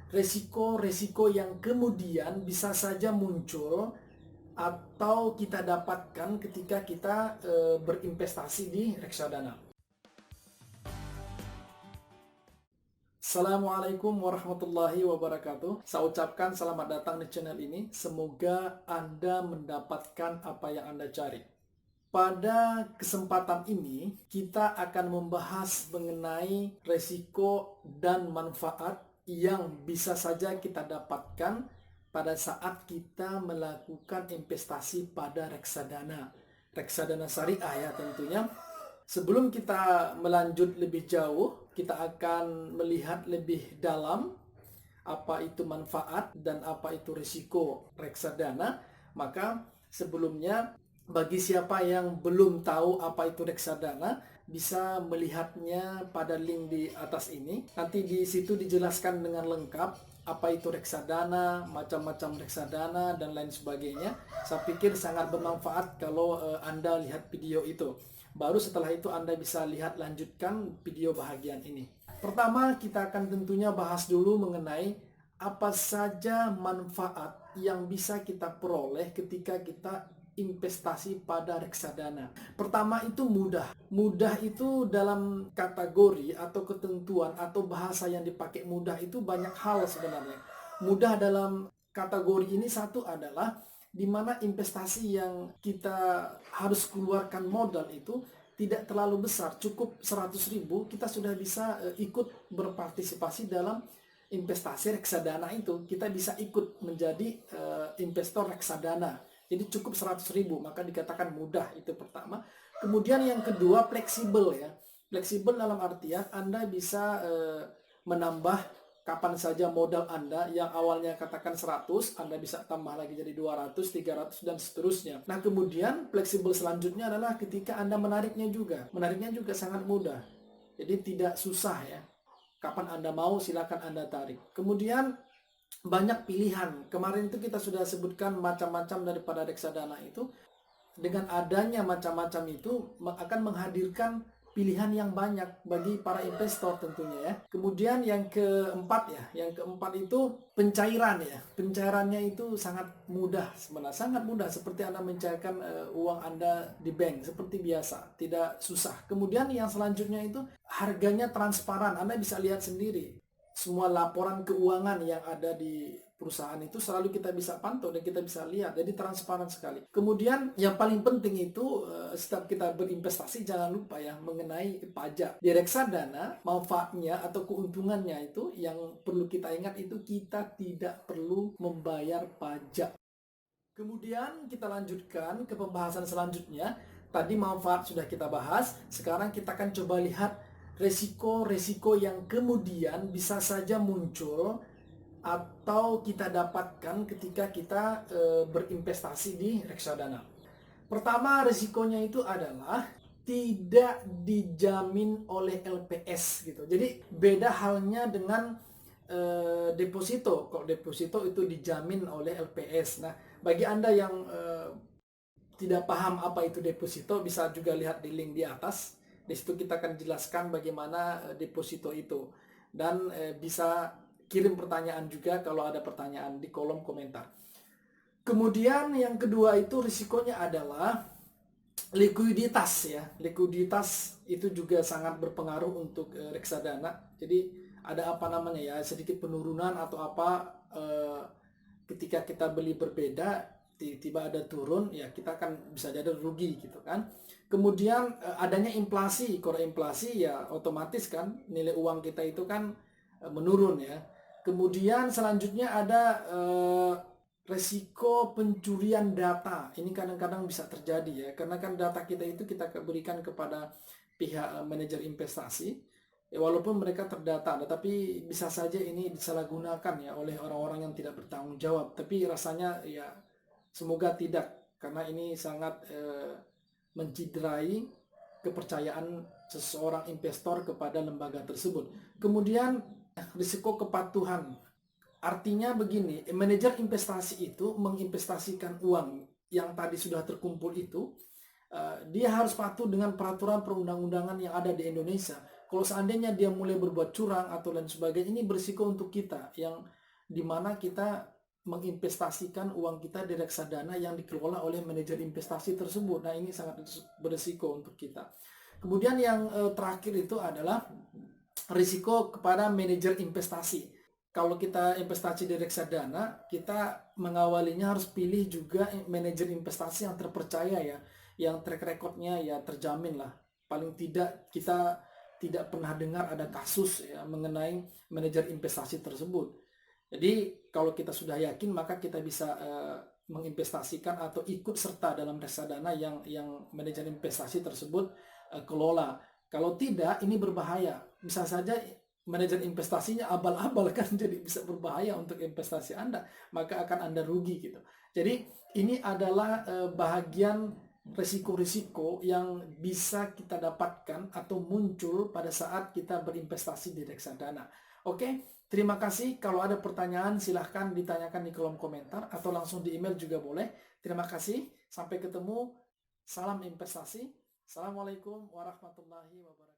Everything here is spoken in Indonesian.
resiko-resiko yang kemudian bisa saja muncul atau kita dapatkan ketika kita berinvestasi di reksadana. Assalamualaikum warahmatullahi wabarakatuh. Saya ucapkan selamat datang di channel ini. Semoga Anda mendapatkan apa yang Anda cari. Pada kesempatan ini, kita akan membahas mengenai resiko dan manfaat yang bisa saja kita dapatkan pada saat kita melakukan investasi pada reksadana. Reksadana syariah ya tentunya. Sebelum kita melanjut lebih jauh, kita akan melihat lebih dalam apa itu manfaat dan apa itu risiko reksadana. Maka sebelumnya, bagi siapa yang belum tahu apa itu reksadana, bisa melihatnya pada link di atas ini. Nanti di situ dijelaskan dengan lengkap apa itu reksadana, macam-macam reksadana, dan lain sebagainya. Saya pikir sangat bermanfaat kalau Anda lihat video itu. Baru setelah itu Anda bisa lihat lanjutkan video bahagian ini. Pertama, kita akan tentunya bahas dulu mengenai apa saja manfaat yang bisa kita peroleh ketika kita investasi pada reksadana. Pertama itu mudah. Mudah itu dalam kategori atau ketentuan atau bahasa yang dipakai mudah itu banyak hal sebenarnya. Mudah dalam kategori ini satu adalah di mana investasi yang kita harus keluarkan modal itu tidak terlalu besar, cukup 100.000 kita sudah bisa ikut berpartisipasi dalam investasi reksadana itu. Kita bisa ikut menjadi investor reksadana. Jadi cukup 100.000, maka dikatakan mudah, itu pertama. Kemudian yang kedua, fleksibel ya. Fleksibel dalam artian Anda bisa menambah kapan saja modal Anda yang awalnya katakan 100, Anda bisa tambah lagi jadi 200, 300, dan seterusnya. Nah, kemudian fleksibel selanjutnya adalah ketika Anda menariknya juga. Menariknya juga sangat mudah. Jadi tidak susah ya. Kapan Anda mau, silakan Anda tarik. Kemudian banyak pilihan. Kemarin itu kita sudah sebutkan macam-macam daripada reksadana itu. Dengan adanya macam-macam itu akan menghadirkan pilihan yang banyak bagi para investor tentunya ya. Kemudian yang keempat itu pencairan ya. Pencairannya itu sangat mudah sebenarnya, sangat mudah, seperti Anda mencairkan uang Anda di bank seperti biasa, tidak susah. Kemudian yang selanjutnya itu harganya transparan, Anda bisa lihat sendiri. Semua laporan keuangan yang ada di perusahaan itu selalu kita bisa pantau dan kita bisa lihat, jadi transparan sekali. Kemudian yang paling penting itu setiap kita berinvestasi jangan lupa ya mengenai pajak. Di reksadana manfaatnya atau keuntungannya itu yang perlu kita ingat itu kita tidak perlu membayar pajak. Kemudian kita lanjutkan ke pembahasan selanjutnya. Tadi manfaat sudah kita bahas, sekarang kita akan coba lihat resiko-resiko yang kemudian bisa saja muncul atau kita dapatkan ketika kita berinvestasi di reksadana. Pertama, resikonya itu adalah tidak dijamin oleh LPS gitu. Jadi beda halnya dengan deposito. Kalau deposito itu dijamin oleh LPS. Nah, bagi Anda yang tidak paham apa itu deposito, bisa juga lihat di link di atas. Di situ kita akan jelaskan bagaimana deposito itu. Dan bisa kirim pertanyaan juga kalau ada pertanyaan di kolom komentar. Kemudian yang kedua itu risikonya adalah likuiditas ya. Likuiditas itu juga sangat berpengaruh untuk reksadana. Jadi ada apa namanya ya, sedikit penurunan atau apa ketika kita beli berbeda, tiba-tiba ada turun ya, kita akan bisa jadi rugi gitu kan. Kemudian adanya inflasi, kalau inflasi ya otomatis kan nilai uang kita itu kan menurun ya. Kemudian selanjutnya ada resiko pencurian data. Ini kadang-kadang bisa terjadi ya, karena kan data kita itu kita berikan kepada pihak manajer investasi. Ya, walaupun mereka terdata, tetapi bisa saja ini disalahgunakan ya oleh orang-orang yang tidak bertanggung jawab. Tapi rasanya ya semoga tidak, karena ini sangat menciderai kepercayaan seseorang investor kepada lembaga tersebut. Kemudian risiko kepatuhan. Artinya begini, manajer investasi itu menginvestasikan uang yang tadi sudah terkumpul itu, dia harus patuh dengan peraturan perundang-undangan yang ada di Indonesia. Kalau seandainya dia mulai berbuat curang atau lain sebagainya, ini berisiko untuk kita, yang dimana kita menginvestasikan uang kita di reksadana yang dikelola oleh manajer investasi tersebut. Nah, ini sangat berisiko untuk kita. Kemudian yang terakhir itu adalah risiko kepada manajer investasi. Kalau kita investasi di reksadana, kita mengawalinya harus pilih juga manajer investasi yang terpercaya ya, yang track recordnya ya terjamin lah. Paling tidak kita tidak pernah dengar ada kasus ya mengenai manajer investasi tersebut. Jadi kalau kita sudah yakin, maka kita bisa menginvestasikan atau ikut serta dalam reksadana yang manajer investasi tersebut kelola. Kalau tidak, ini berbahaya. Bisa saja manajer investasinya abal-abal kan, jadi bisa berbahaya untuk investasi Anda, maka akan Anda rugi gitu. Jadi ini adalah bahagian risiko-risiko yang bisa kita dapatkan atau muncul pada saat kita berinvestasi di reksadana. Oke, terima kasih. Kalau ada pertanyaan silahkan ditanyakan di kolom komentar atau langsung di email juga boleh. Terima kasih. Sampai ketemu. Salam investasi. Assalamualaikum warahmatullahi wabarakatuh.